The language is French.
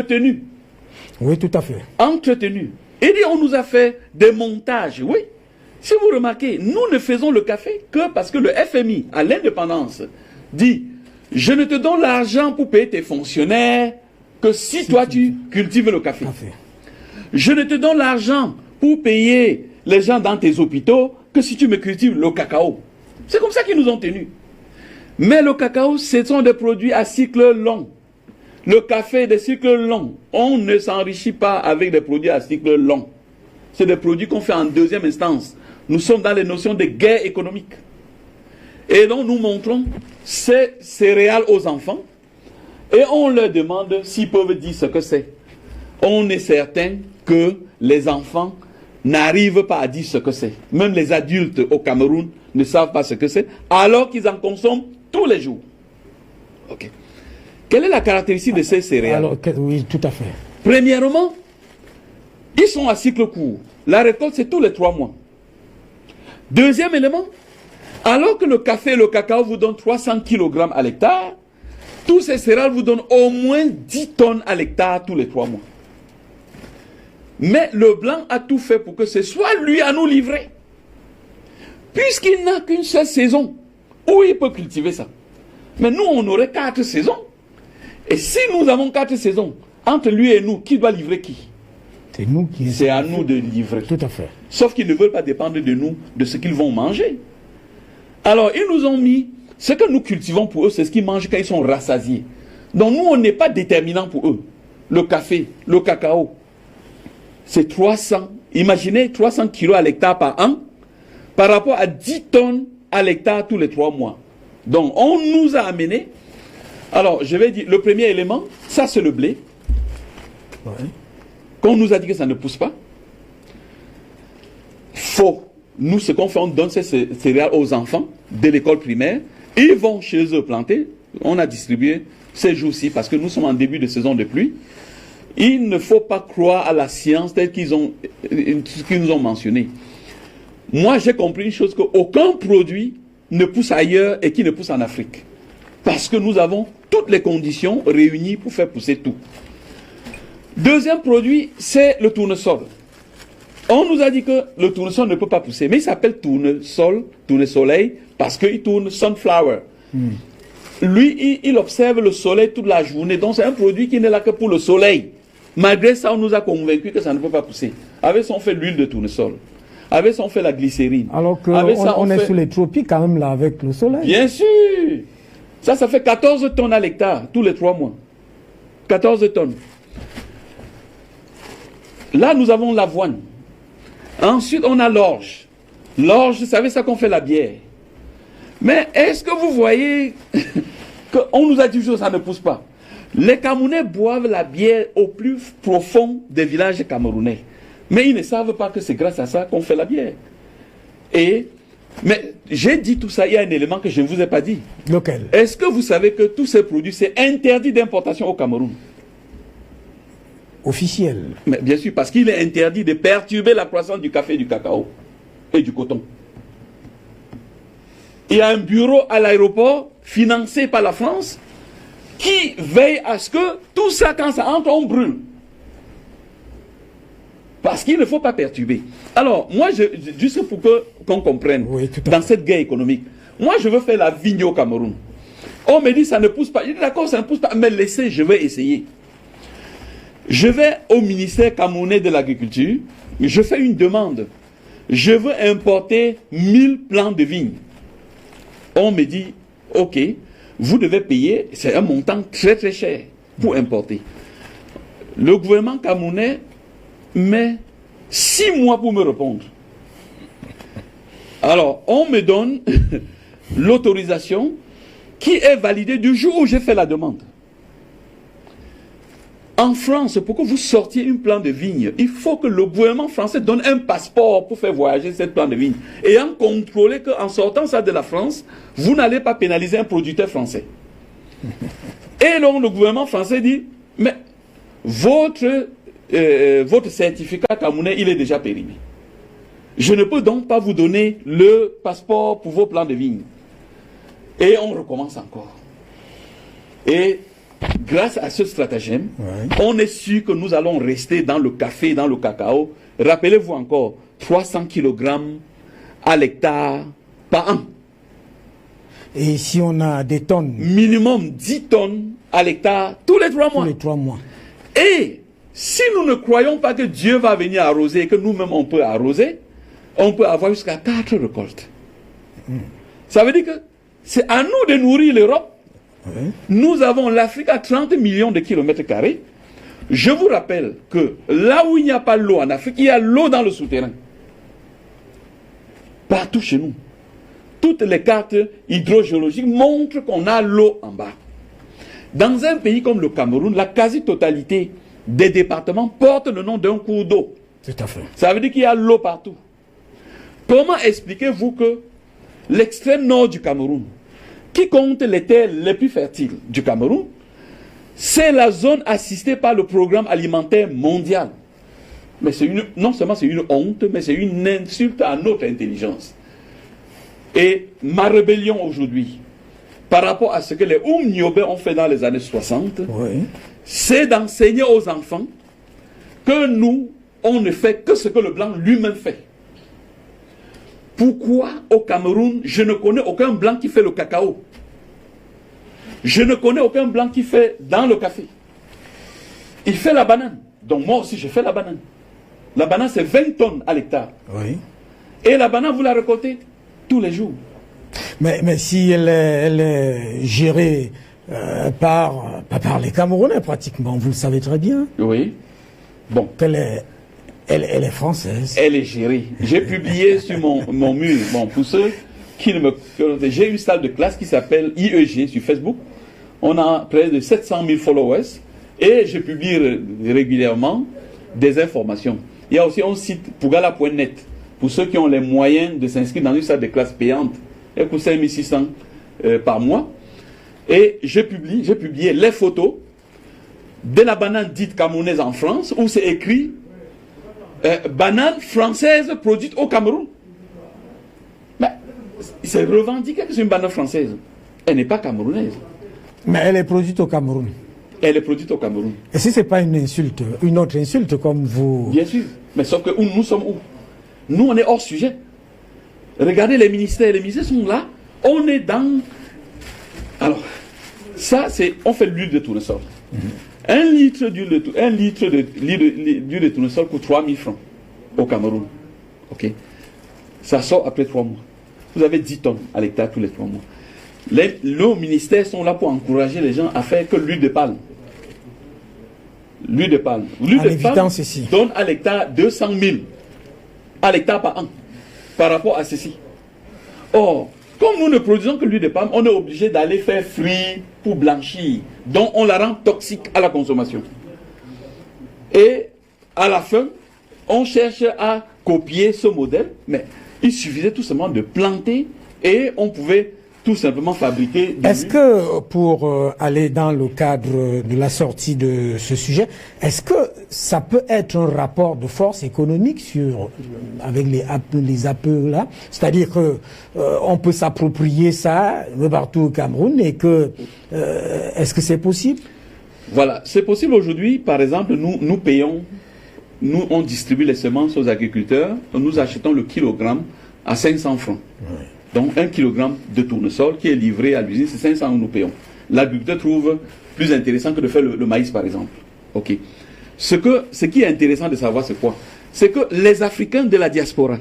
entretenu. Oui, tout à fait. Entretenu. Et dit, on nous a fait des montages, oui. Si vous remarquez, nous ne faisons le café que parce que le FMI, à l'indépendance, dit, je ne te donne l'argent pour payer tes fonctionnaires que si toi tu cultives le café. Je ne te donne l'argent pour payer les gens dans tes hôpitaux que si tu me cultives le cacao. C'est comme ça qu'ils nous ont tenus. Mais le cacao, ce sont des produits à cycle long. Le café des cycles longs. On ne s'enrichit pas avec des produits à cycle long. C'est des produits qu'on fait en deuxième instance. Nous sommes dans les notions de guerre économique. Et donc nous montrons ces céréales aux enfants et on leur demande s'ils peuvent dire ce que c'est. On est certain que les enfants n'arrivent pas à dire ce que c'est. Même les adultes au Cameroun ne savent pas ce que c'est, alors qu'ils en consomment tous les jours. Ok. Quelle est la caractéristique de ces céréales? Alors, oui, tout à fait. Premièrement, ils sont à cycle court. La récolte, c'est tous les 3 mois. Deuxième élément, alors que le café et le cacao vous donnent 300 kg à l'hectare, tous ces céréales vous donnent au moins 10 tonnes à l'hectare tous les 3 mois. Mais le blanc a tout fait pour que ce soit lui à nous livrer. Puisqu'il n'a qu'une seule saison où il peut cultiver ça. Mais nous, on aurait 4 saisons. Et si nous avons 4 saisons, entre lui et nous, qui doit livrer qui? C'est nous qui... C'est à nous de livrer. Tout à fait. Sauf qu'ils ne veulent pas dépendre de nous, de ce qu'ils vont manger. Alors, ils nous ont mis, ce que nous cultivons pour eux, c'est ce qu'ils mangent quand ils sont rassasiés. Donc, nous, on n'est pas déterminant pour eux. Le café, le cacao, c'est 300. Imaginez 300 kilos à l'hectare par an, par rapport à 10 tonnes à l'hectare tous les 3 mois. Donc, on nous a amené. Alors, je vais dire, le premier élément, ça c'est le blé. Ouais. Qu'on nous a dit que ça ne pousse pas. Faux. Nous, ce qu'on fait, on donne ces céréales aux enfants de l'école primaire. Ils vont chez eux planter. On a distribué ces jours-ci parce que nous sommes en début de saison de pluie. Il ne faut pas croire à la science telle qu'ils nous ont mentionné. Moi, j'ai compris une chose, qu'aucun produit ne pousse ailleurs et qui ne pousse en Afrique. Parce que nous avons toutes les conditions réunies pour faire pousser tout. Deuxième produit, c'est le tournesol. On nous a dit que le tournesol ne peut pas pousser, mais il s'appelle tournesoleil, parce qu'il tourne sunflower. Lui, il observe le soleil toute la journée, donc c'est un produit qui n'est là que pour le soleil. Malgré ça, on nous a convaincus que ça ne peut pas pousser. Avec ça, on fait l'huile de tournesol. Avec ça, on fait la glycérine. Alors qu'on est sous les tropiques quand même là, avec le soleil. Bien sûr. Ça fait 14 tonnes à l'hectare, tous les 3 mois. 14 tonnes. Là, nous avons l'avoine. Ensuite, on a l'orge. L'orge, vous savez, ça qu'on fait la bière. Mais est-ce que vous voyez qu'on nous a dit que ça ne pousse pas? Les Camerounais boivent la bière au plus profond des villages camerounais. Mais ils ne savent pas que c'est grâce à ça qu'on fait la bière. Mais j'ai dit tout ça, il y a un élément que je ne vous ai pas dit. Lequel? Est-ce que vous savez que tous ces produits, c'est interdit d'importation au Cameroun? Officiel. Mais bien sûr, parce qu'il est interdit de perturber la croissance du café, du cacao et du coton. Il y a un bureau à l'aéroport financé par la France qui veille à ce que tout ça, quand ça entre, on brûle. Parce qu'il ne faut pas perturber. Alors, moi, juste pour qu'on comprenne, oui, dans cette guerre économique, moi, je veux faire la vigne au Cameroun. On me dit, ça ne pousse pas. Je dis, d'accord, ça ne pousse pas, mais laissez, je vais essayer. Je vais au ministère camerounais de l'agriculture, je fais une demande. Je veux importer 1000 plants de vignes. On me dit, ok, vous devez payer, c'est un montant très très cher pour importer. Le gouvernement camerounais met 6 mois pour me répondre. Alors, on me donne l'autorisation qui est validée du jour où j'ai fait la demande. En France, pour que vous sortiez une plante de vigne, il faut que le gouvernement français donne un passeport pour faire voyager cette plante de vigne. Et en contrôler qu'en sortant ça de la France, vous n'allez pas pénaliser un producteur français. Et donc le gouvernement français dit, mais votre certificat camerounais, il est déjà périmé. Je ne peux donc pas vous donner le passeport pour vos plants de vigne. Et on recommence encore. Et grâce à ce stratagème, on est sûr que nous allons rester dans le café, dans le cacao. Rappelez-vous encore, 300 kg à l'hectare par an. Et si on a des tonnes? Minimum 10 tonnes à l'hectare tous les 3 mois. Tous les 3 mois. Et si nous ne croyons pas que Dieu va venir arroser et que nous-mêmes on peut arroser, on peut avoir jusqu'à 4 récoltes. Ça veut dire que c'est à nous de nourrir l'Europe. Nous avons l'Afrique à 30 millions de kilomètres carrés. Je vous rappelle que là où il n'y a pas l'eau en Afrique, il y a l'eau dans le souterrain. Partout chez nous. Toutes les cartes hydrogéologiques montrent qu'on a l'eau en bas. Dans un pays comme le Cameroun, la quasi-totalité des départements portent le nom d'un cours d'eau. Tout à fait. Ça veut dire qu'il y a l'eau partout. Comment expliquez-vous que l'extrême nord du Cameroun, qui compte les terres les plus fertiles du Cameroun, c'est la zone assistée par le programme alimentaire mondial? Mais non seulement c'est une honte, mais c'est une insulte à notre intelligence. Et ma rébellion aujourd'hui, par rapport à ce que les Oumniobé ont fait dans les années 60, c'est d'enseigner aux enfants que nous, on ne fait que ce que le blanc lui-même fait. Pourquoi au Cameroun, je ne connais aucun blanc qui fait le cacao? Je ne connais aucun blanc qui fait dans le café. Il fait la banane. Donc moi aussi, je fais la banane. La banane, c'est 20 tonnes à l'hectare. Et la banane, vous la récoltez tous les jours. Mais si elle est gérée pas par les Camerounais pratiquement, vous le savez très bien. Oui. Bon. Elle est française. Elle est gérée. J'ai publié sur mon mur, bon, pour ceux qui ne me connaissent, j'ai une salle de classe qui s'appelle IEG sur Facebook. On a près de 700 000 followers et je publie régulièrement des informations. Il y a aussi un site, Pougala.net, pour ceux qui ont les moyens de s'inscrire dans une salle de classe payante. Elle coûte 5 600 par mois. Et j'ai publié les photos de la banane dite camerounaise en France, où c'est écrit banane française produite au Cameroun. Mais c'est revendiqué que c'est une banane française. Elle n'est pas camerounaise. Mais elle est produite au Cameroun. Elle est produite au Cameroun. Et si ce n'est pas une insulte, une autre insulte comme vous... Bien sûr. Mais sauf que nous sommes où? Nous, on est hors sujet. Regardez les ministères sont là. On est dans... Alors, ça, c'est... On fait de l'huile de tournesol. Un litre d'huile de tournesol coûte 3 000 francs au Cameroun. Ok. Ça sort après 3 mois. Vous avez 10 tonnes à l'hectare tous les 3 mois. Nos ministères sont là pour encourager les gens à faire que l'huile de palme. L'huile de palme. L'huile de palme donne à l'hectare 200 000 à l'hectare par an par rapport à ceci. Or, comme nous ne produisons que l'huile de palme, on est obligé d'aller faire fruire pour blanchir, donc on la rend toxique à la consommation. Et à la fin, on cherche à copier ce modèle, mais il suffisait tout simplement de planter et on pouvait tout simplement fabriquer. Est-ce que, pour aller dans le cadre de la sortie de ce sujet, est-ce que ça peut être un rapport de force économique avec les APE là? C'est-à-dire que on peut s'approprier ça partout au Cameroun et que est-ce que c'est possible? Voilà, c'est possible aujourd'hui. Par exemple, nous payons, nous on distribue les semences aux agriculteurs, nous achetons le kilogramme à 500 francs. Oui. Donc 1 kg de tournesol qui est livré à l'usine, c'est 500 nous payons. L'agriculteur trouve plus intéressant que de faire le maïs par exemple. Ok. Ce qui est intéressant de savoir c'est quoi? C'est que les Africains de la diaspora,